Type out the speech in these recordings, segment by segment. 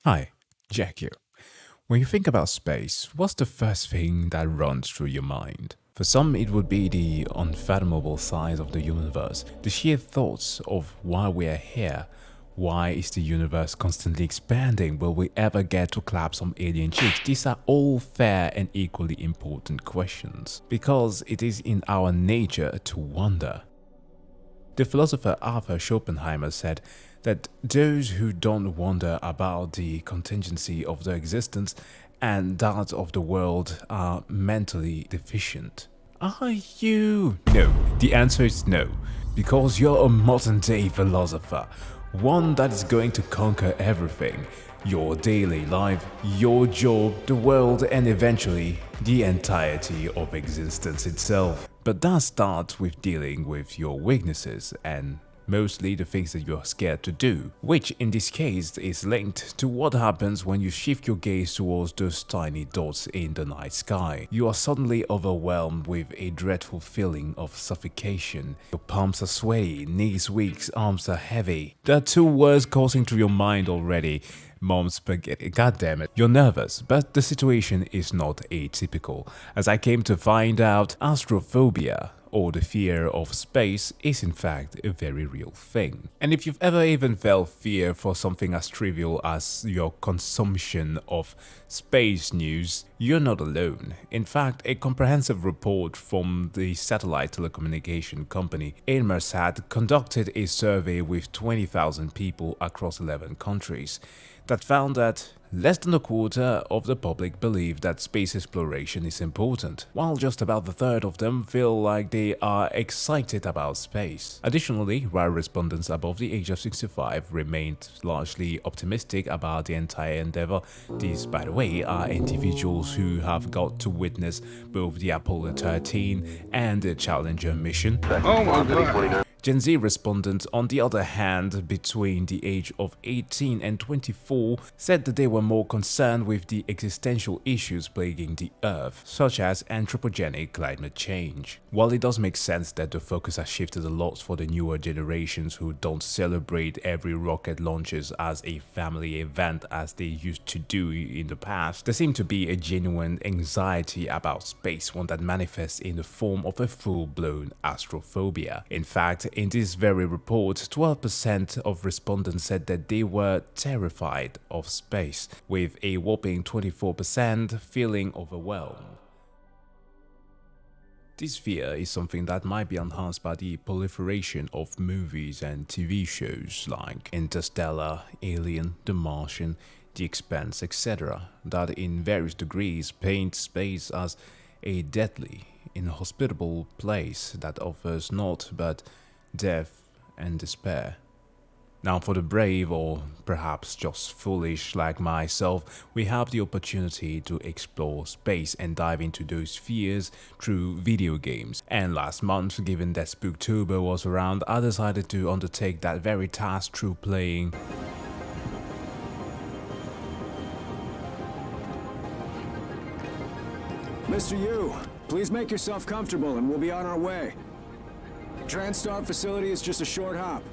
Hi, Jack here. When you think about space, what's the first thing that runs through your mind? For some, it would be the unfathomable size of the universe, the sheer thoughts of why we are here. Why is the universe constantly expanding? Will we ever get to clap some alien cheeks? These are all fair and equally important questions, because it is in our nature to wonder. The philosopher Arthur Schopenhauer said that those who don't wonder about the contingency of their existence and that of the world are mentally deficient. Are you? No. The answer is no, because you're a modern day philosopher, one that is going to conquer everything. Your daily life, your job, the world, and eventually the entirety of existence itself. But that starts with dealing with your weaknesses and mostly the things that you're scared to do, which in this case is linked to what happens when you shift your gaze towards those tiny dots in the night sky. You are suddenly overwhelmed with a dreadful feeling of suffocation. Your palms are sweaty, knees weak, arms are heavy. There are two words coursing through your mind already. Mom spaghetti. God damn it. You're nervous, but the situation is not atypical. As I came to find out, astrophobia, or the fear of space, is in fact a very real thing. And if you've ever even felt fear for something as trivial as your consumption of space news, you're not alone. In fact, a comprehensive report from the satellite telecommunication company Inmarsat conducted a survey with 20,000 people across 11 countries that found that less than a quarter of the public believe that space exploration is important, while just about a third of them feel like they are excited about space. Additionally, while respondents above the age of 65 remained largely optimistic about the entire endeavor, these, by the way, are individuals who have got to witness both the Apollo 13 and the Challenger mission. Oh my God. Gen Z respondents, on the other hand, between the age of 18 and 24, said that they were more concerned with the existential issues plaguing the Earth, such as anthropogenic climate change. While it does make sense that the focus has shifted a lot for the newer generations who don't celebrate every rocket launches as a family event as they used to do in the past, there seemed to be a genuine anxiety about space, one that manifests in the form of a full-blown astrophobia. In fact, in this very report, 12% of respondents said that they were terrified of space, with a whopping 24% feeling overwhelmed. This fear is something that might be enhanced by the proliferation of movies and TV shows like Interstellar, Alien, The Martian, The Expanse, etc., that in various degrees paint space as a deadly, inhospitable place that offers naught but death and despair. Now, for the brave, or perhaps just foolish like myself, we have the opportunity to explore space and dive into those fears through video games. And last month, given that Spooktober was around, I decided to undertake that very task through playing Mr. Yu, please make yourself comfortable and we'll be on our way. TransStar facility is just a short hop.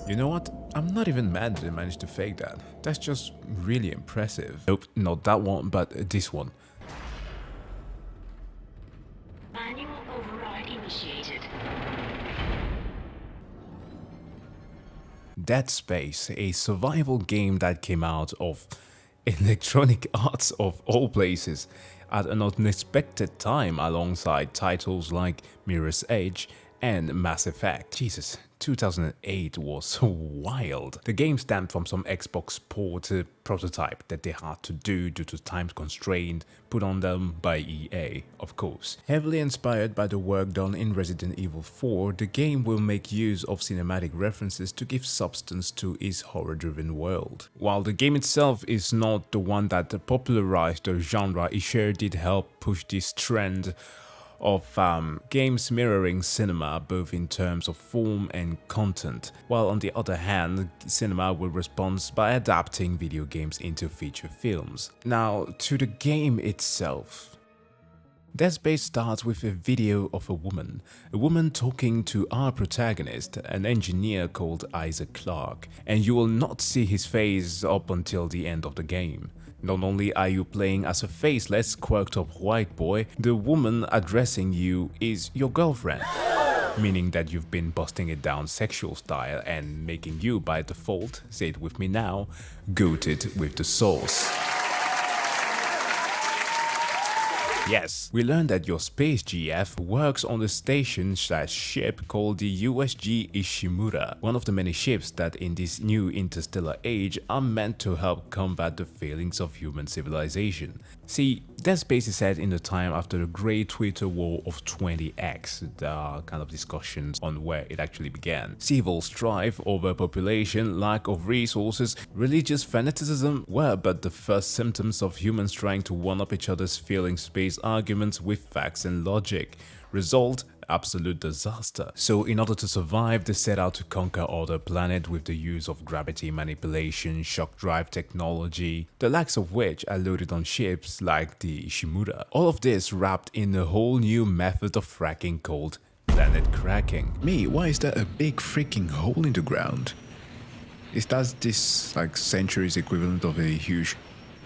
You know what? I'm not even mad that I managed to fake that. That's just really impressive. Nope, not that one, but this one. Manual override initiated. Dead Space, a survival game that came out of Electronic Arts of all places at an unexpected time alongside titles like Mirror's Edge and Mass Effect. Jesus, 2008 was wild. The game stemmed from some Xbox port prototype that they had to do due to time constraint put on them by EA, of course. Heavily inspired by the work done in Resident Evil 4, the game will make use of cinematic references to give substance to its horror-driven world. While the game itself is not the one that popularized the genre, it sure did help push this trend of games mirroring cinema both in terms of form and content, while on the other hand, cinema will respond by adapting video games into feature films. Now, to the game itself. Dead Space starts with a video of a woman talking to our protagonist, an engineer called Isaac Clarke, and you will not see his face up until the end of the game. Not only are you playing as a faceless, quirked up white boy, the woman addressing you is your girlfriend, meaning that you've been busting it down sexual style and making you by default, say it with me now, goated with the sauce. Yes, we learned that your space GF works on the station/ship called the USG Ishimura, one of the many ships that in this new interstellar age are meant to help combat the failings of human civilization. See, Dead Space is set in the time after the Great Twitter War of 20X. There are kind of discussions on where it actually began. Civil strife, overpopulation, lack of resources, religious fanaticism were but the first symptoms of humans trying to one-up each other's failing space arguments with facts and logic. Result: absolute disaster. So in order to survive, they set out to conquer other planets with the use of gravity manipulation, shock drive technology, the likes of which are loaded on ships like the Ishimura. All of this wrapped in a whole new method of fracking called planet cracking. Me, why is there a big freaking hole in the ground? Is that this like centuries equivalent of a huge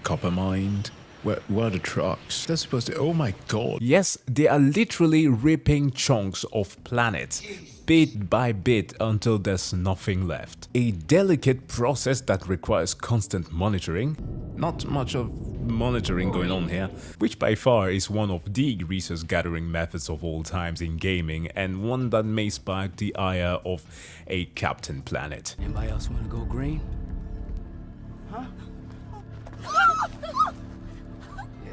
copper mine? Where are the trucks? They're supposed to... Oh my god. Yes, they are literally ripping chunks of planets, bit by bit until there's nothing left. A delicate process that requires constant monitoring. Not much of monitoring going on here, which by far is one of the resource gathering methods of all times in gaming, and one that may spark the ire of a Captain Planet. Anybody else want to go green? Huh?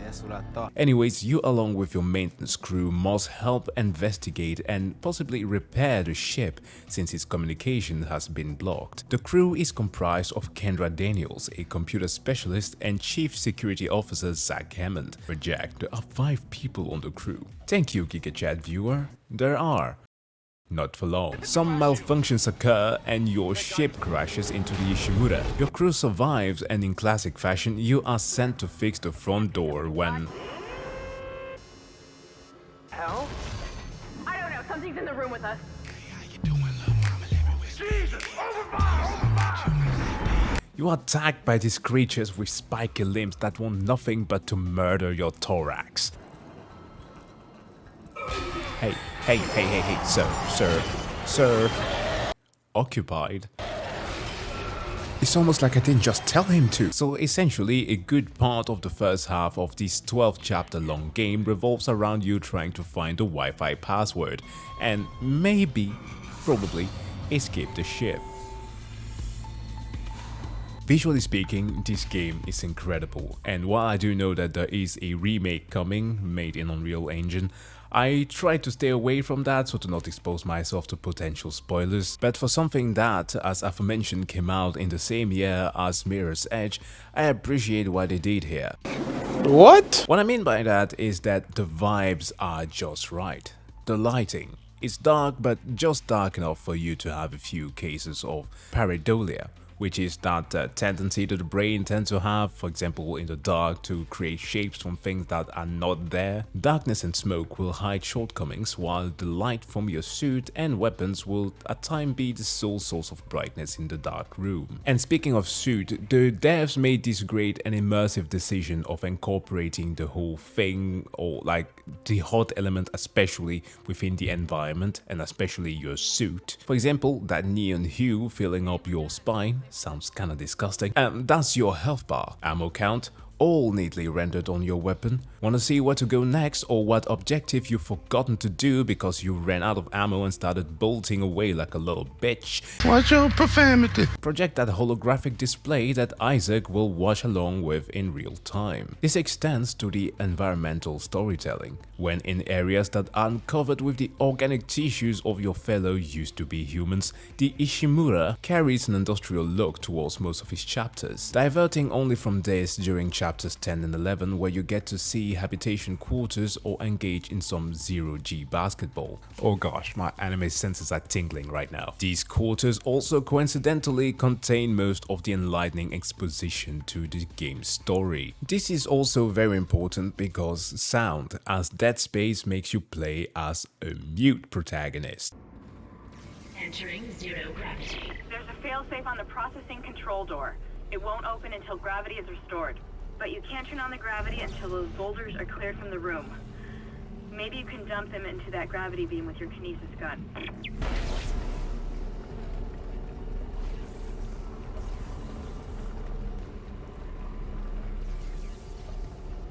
That's what I thought. Anyways, you along with your maintenance crew must help investigate and possibly repair the ship since its communication has been blocked. The crew is comprised of Kendra Daniels, a computer specialist, and Chief Security Officer Zach Hammond. For Jack, there are 5 people on the crew. Thank you, GigaChat viewer. There are. Not for long. Some malfunctions occur and your ship crashes into the Ishimura. Your crew survives and in classic fashion, you are sent to fix the front door when... Hell? I don't know, something's in the room with us. You are attacked by these creatures with spiky limbs that want nothing but to murder your thorax. Hey, sir. Occupied. It's almost like I didn't just tell him to. So essentially, a good part of the first half of this 12 chapter long game revolves around you trying to find the Wi-Fi password and maybe, probably, escape the ship. Visually speaking, this game is incredible, and while I do know that there is a remake coming, made in Unreal Engine, I try to stay away from that so to not expose myself to potential spoilers, but for something that, as aforementioned, came out in the same year as Mirror's Edge, I appreciate what they did here. What? What I mean by that is that the vibes are just right. The lighting is dark, but just dark enough for you to have a few cases of pareidolia, which is that tendency that the brain tends to have, for example in the dark, to create shapes from things that are not there. Darkness and smoke will hide shortcomings, while the light from your suit and weapons will at times be the sole source of brightness in the dark room. And speaking of suit, the devs made this great and immersive decision of incorporating the whole thing, or like the hot element especially within the environment and especially your suit. For example, that neon hue filling up your spine. Sounds kinda disgusting. That's your health bar. Ammo count, all neatly rendered on your weapon. Wanna see where to go next or what objective you've forgotten to do because you ran out of ammo and started bolting away like a little bitch? Watch your profanity. Project that holographic display that Isaac will watch along with in real time. This extends to the environmental storytelling. When in areas that aren't covered with the organic tissues of your fellow used to be humans, the Ishimura carries an industrial look towards most of his chapters, diverting only from this during chapter chapters 10 and 11, where you get to see habitation quarters or engage in some zero-G basketball. Oh gosh, my anime senses are tingling right now. These quarters also coincidentally contain most of the enlightening exposition to the game's story. This is also very important because sound, as Dead Space makes you play as a mute protagonist. Entering zero gravity. There's a failsafe on the processing control door. It won't open until gravity is restored. But you can't turn on the gravity until those boulders are cleared from the room. Maybe you can dump them into that gravity beam with your kinesis gun.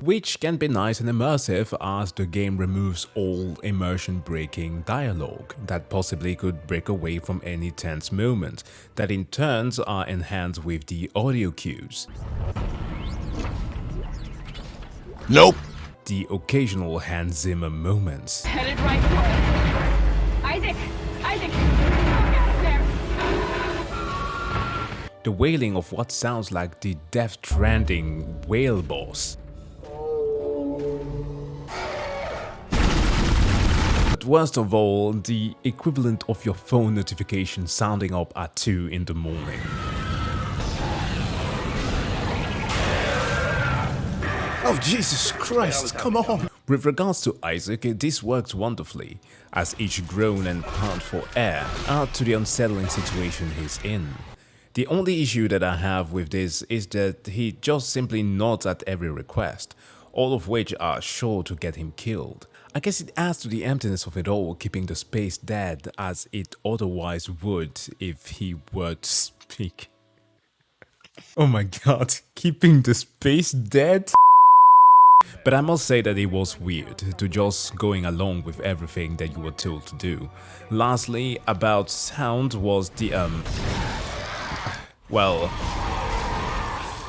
Which can be nice and immersive as the game removes all immersion-breaking dialogue that possibly could break away from any tense moment, that in turns are enhanced with the audio cues. Nope. The occasional Hans Zimmer moments. Headed right for us. Isaac! Isaac! There! The wailing of what sounds like the Death Stranding whale boss. But worst of all, the equivalent of your phone notification sounding up at 2 in the morning. Oh Jesus Christ, come on! With regards to Isaac, this works wonderfully, as each groan and pant for air add to the unsettling situation he's in. The only issue that I have with this is that he just simply nods at every request, all of which are sure to get him killed. I guess it adds to the emptiness of it all, keeping the space dead as it otherwise would if he were to speak. Oh my god, keeping the space dead? But I must say that it was weird to just going along with everything that you were told to do. Lastly, about sound was the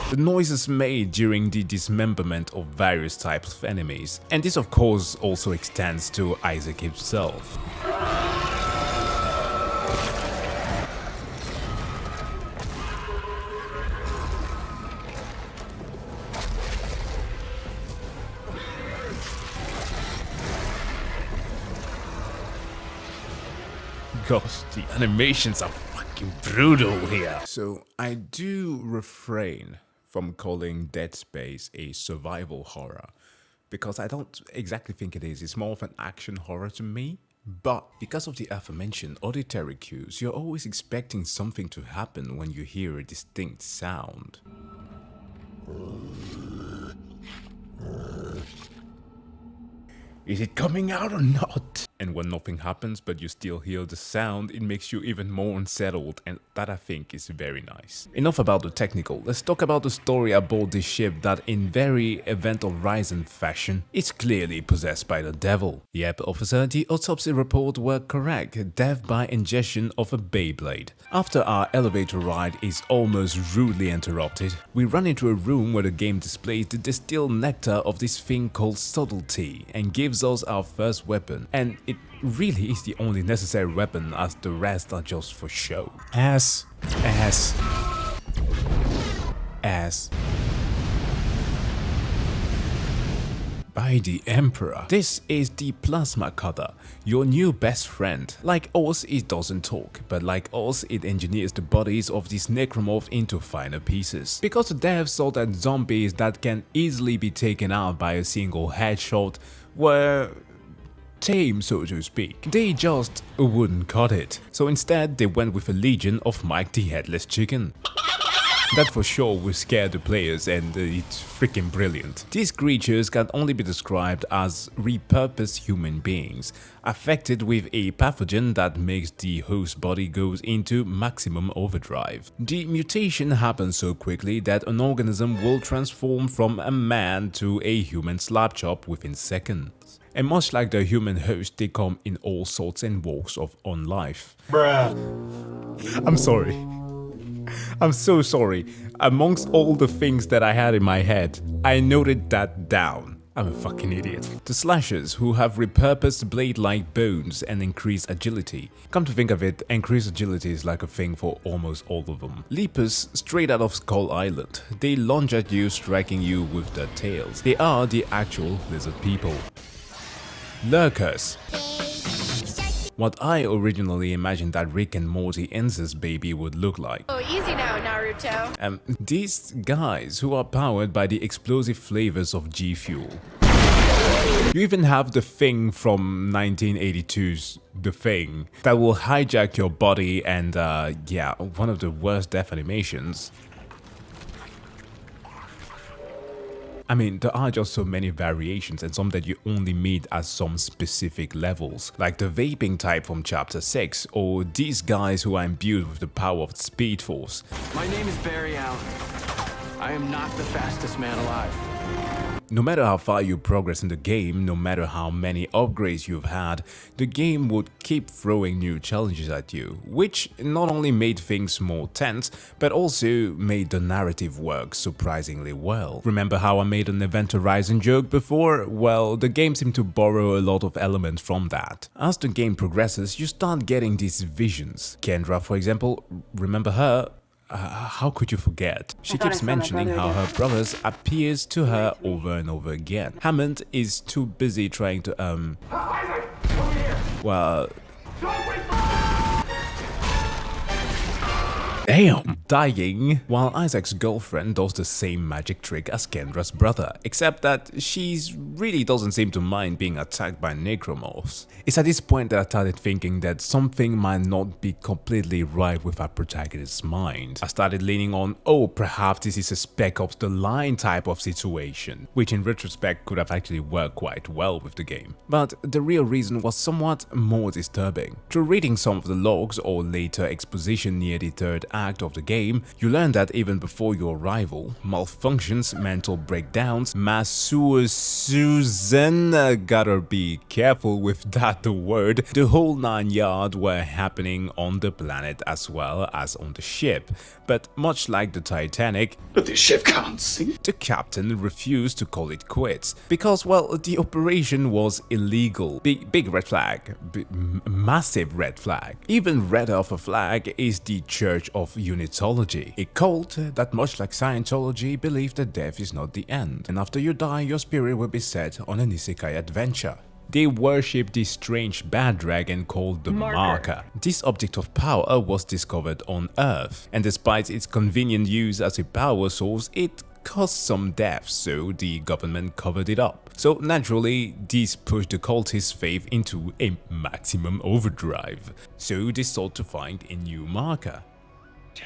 the noises made during the dismemberment of various types of enemies, and this of course also extends to Isaac himself. Gosh, the animations are fucking brutal here. So I do refrain from calling Dead Space a survival horror, because I don't exactly think it is. It's more of an action horror to me. But because of the aforementioned auditory cues, you're always expecting something to happen when you hear a distinct sound. Is it coming out or not? And when nothing happens but you still hear the sound, it makes you even more unsettled, and that I think is very nice. Enough about the technical, let's talk about the story aboard this ship that in very Event Horizon fashion is clearly possessed by the devil. Yep, officer, the autopsy report were correct, death by ingestion of a Beyblade. After our elevator ride is almost rudely interrupted, we run into a room where the game displays the distilled nectar of this thing called subtlety and gives us our first weapon, and it really is the only necessary weapon as the rest are just for show. Ass. By the Emperor. This is the Plasma Cutter, your new best friend. Like us, it doesn't talk, but like us, it engineers the bodies of these necromorphs into finer pieces. Because the devs saw that zombies that can easily be taken out by a single headshot were tame, so to speak. They just wouldn't cut it. So instead, they went with a legion of Mike the Headless Chicken. That for sure will scare the players, and it's freaking brilliant. These creatures can only be described as repurposed human beings, affected with a pathogen that makes the host body goes into maximum overdrive. The mutation happens so quickly that an organism will transform from a man to a human slap chop within seconds. And much like the human host, they come in all sorts and walks of on life. Bruh. I'm sorry. I'm so sorry. Amongst all the things that I had in my head, I noted that down. I'm a fucking idiot. The slashers, who have repurposed blade-like bones and increased agility. Come to think of it, increased agility is like a thing for almost all of them. Leapers, straight out of Skull Island. They lunge at you, striking you with their tails. They are the actual lizard people. Lurkers. What I originally imagined that Rick and Morty incest baby would look like. Oh, easy now, Naruto. These guys who are powered by the explosive flavors of G Fuel. You even have the Thing from 1982's The Thing that will hijack your body and yeah, one of the worst death animations. I mean, there are just so many variations and some that you only meet at some specific levels, like the vaping type from Chapter 6, or these guys who are imbued with the power of Speed Force. My name is Barry Allen. I am not the fastest man alive. No matter how far you progress in the game, no matter how many upgrades you've had, the game would keep throwing new challenges at you, which not only made things more tense, but also made the narrative work surprisingly well. Remember how I made an Event Horizon joke before? Well, the game seemed to borrow a lot of elements from that. As the game progresses, you start getting these visions. Kendra, for example, remember her? How could you forget? She keeps mentioning how her brothers appears to her over and over again. Hammond is too busy trying to Isaac, come here. well, Don't wait. damn, dying, while Isaac's girlfriend does the same magic trick as Kendra's brother, except that she really doesn't seem to mind being attacked by necromorphs. It's at this point that I started thinking that something might not be completely right with our protagonist's mind. I started leaning on, oh, perhaps this is a Spec Ops The Line type of situation, which in retrospect could have actually worked quite well with the game. But the real reason was somewhat more disturbing. Through reading some of the logs or later exposition near the third act of the game, you learn that even before your arrival, malfunctions, mental breakdowns, mass Susan, gotta be careful with that word, the whole 9 yards were happening on the planet as well as on the ship. But much like the Titanic, But the ship can't see. the captain refused to call it quits because, well, the operation was illegal. Big red flag. Massive red flag. Even redder of a flag is the Church of Unitology, a cult that, much like Scientology, believes that death is not the end, and after you die, your spirit will be set on an isekai adventure. They worship this strange bad dragon called the Marker. This object of power was discovered on Earth, and despite its convenient use as a power source, it caused some deaths, so the government covered it up. So naturally, this pushed the cultist faith into a maximum overdrive, so they sought to find a new marker.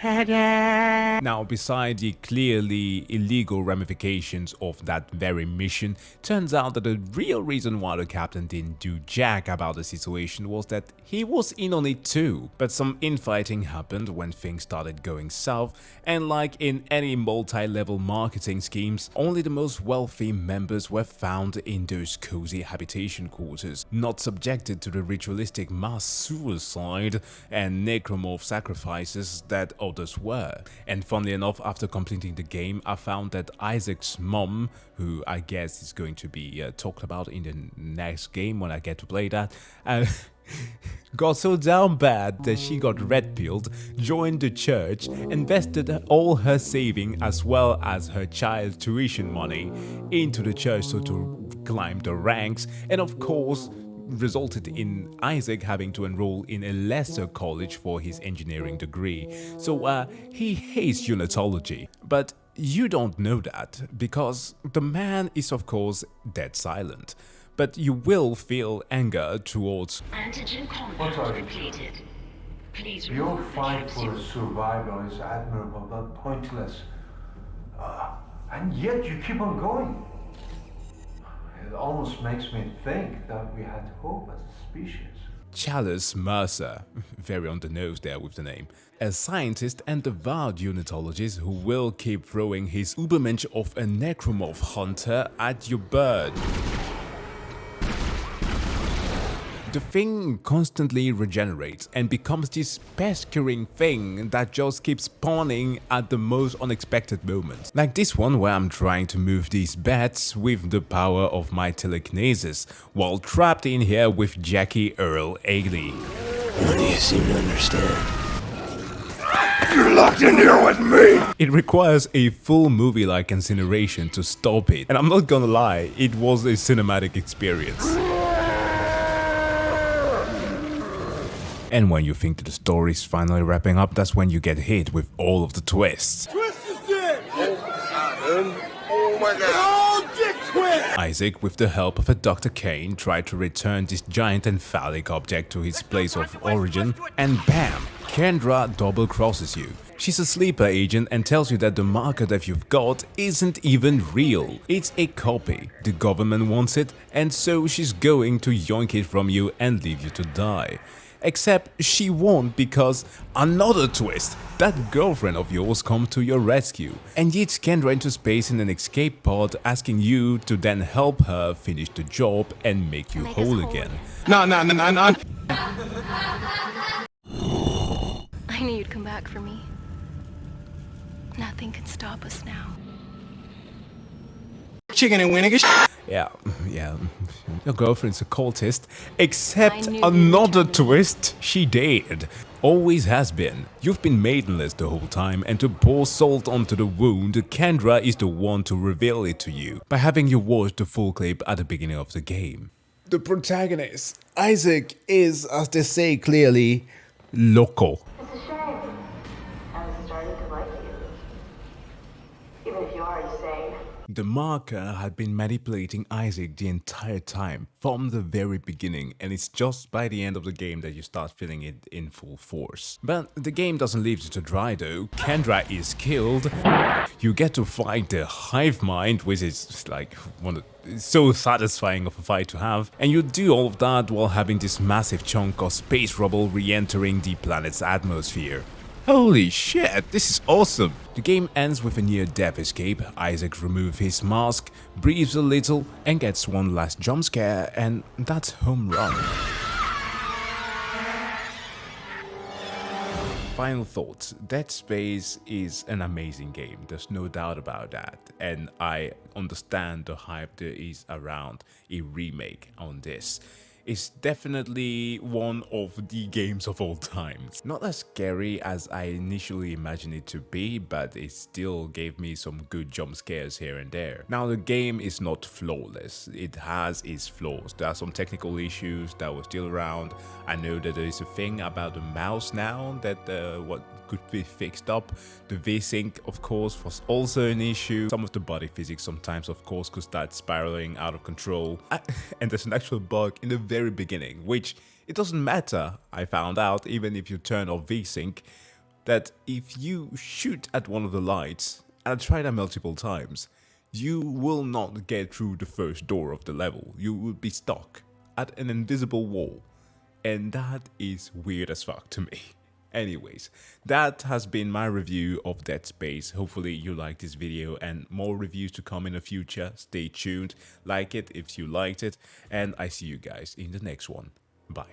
Now, beside the clearly illegal ramifications of that very mission, turns out that the real reason why the captain didn't do jack about the situation was that he was in on it too. But some infighting happened when things started going south, and like in any multi-level marketing schemes, only the most wealthy members were found in those cozy habitation quarters, not subjected to the ritualistic mass suicide and necromorph sacrifices that others were. And funnily enough, after completing the game, I found that Isaac's mom, who I guess is going to be talked about in the next game when I get to play that, got so down bad that she got red-pilled, joined the church, invested all her saving as well as her child's tuition money into the church so to climb the ranks, and of course resulted in Isaac having to enroll in a lesser college for his engineering degree. So he hates unitology, but you don't know that because the man is of course dead silent. But you will feel anger towards Antigen What compound are you? completed. Please Your remove the fight for capsule. survival is admirable but pointless. And yet you keep on going. It almost makes me think that we had hope as a species. Chalice Mercer, very on the nose there with the name, a scientist and devout unitologist who will keep throwing his ubermensch of a necromorph hunter at your bird. the thing constantly regenerates and becomes this pestering thing that just keeps spawning at the most unexpected moments. Like this one where I'm trying to move these beds with the power of my telekinesis while trapped in here with Jackie Earl Haley. None of you seem to understand. You're locked in here with me! It requires a full movie-like incineration to stop it, and I'm not gonna lie, it was a cinematic experience. And when you think that the story is finally wrapping up, that's when you get hit with all of the twists. Twist is dead! Oh my god! Oh, dick twist! Isaac, with the help of a Dr. Kane, tried to return this giant and phallic object to its place of origin, and bam! Kendra double crosses you. She's a sleeper agent and tells you that the marker that you've got isn't even real. It's a copy. The government wants it, and so she's going to yoink it from you and leave you to die. Except she won't, because another twist, that girlfriend of yours comes to your rescue and yeets Kendra into space in an escape pod, asking you to then help her finish the job and make you whole again. No. I knew you'd come back for me. Nothing can stop us now. Chicken and winning. Yeah. Your girlfriend's a cultist, except another twist, she did. Always has been. You've been maidenless the whole time, and to pour salt onto the wound, Kendra is the one to reveal it to you, by having you watch the full clip at the beginning of the game. The protagonist, Isaac, is, as they say clearly, loco. It's a shame. I was starting to like you. Even if you are insane. The marker had been manipulating Isaac the entire time, from the very beginning, and it's just by the end of the game that you start feeling it in full force. But the game doesn't leave you to dry though. Kendra is killed, you get to fight the hive mind, which is like so satisfying of a fight to have, and you do all of that while having this massive chunk of space rubble re-entering the planet's atmosphere. Holy shit, this is awesome! The game ends with a near-death escape. Isaac removes his mask, breathes a little, and gets one last jump scare, and that's home run. Final thoughts. Dead Space is an amazing game, there's no doubt about that, and I understand the hype there is around a remake on this. It's definitely one of the games of all times. Not as scary as I initially imagined it to be, but it still gave me some good jump scares here and there. Now the game is not flawless, it has its flaws. There are some technical issues that were still around. I know that there is a thing about the mouse now that what could be fixed up. The V-Sync, of course, was also an issue. Some of the body physics sometimes, of course, could start spiraling out of control. And there's an actual bug in the very beginning, which it doesn't matter, I found out, even if you turn off V-Sync, that if you shoot at one of the lights, and I tried that multiple times, you will not get through the first door of the level. You will be stuck at an invisible wall. And that is weird as fuck to me. Anyways, that has been my review of Dead Space. Hopefully you liked this video, and more reviews to come in the future. Stay tuned, like it if you liked it, and I see you guys in the next one. Bye.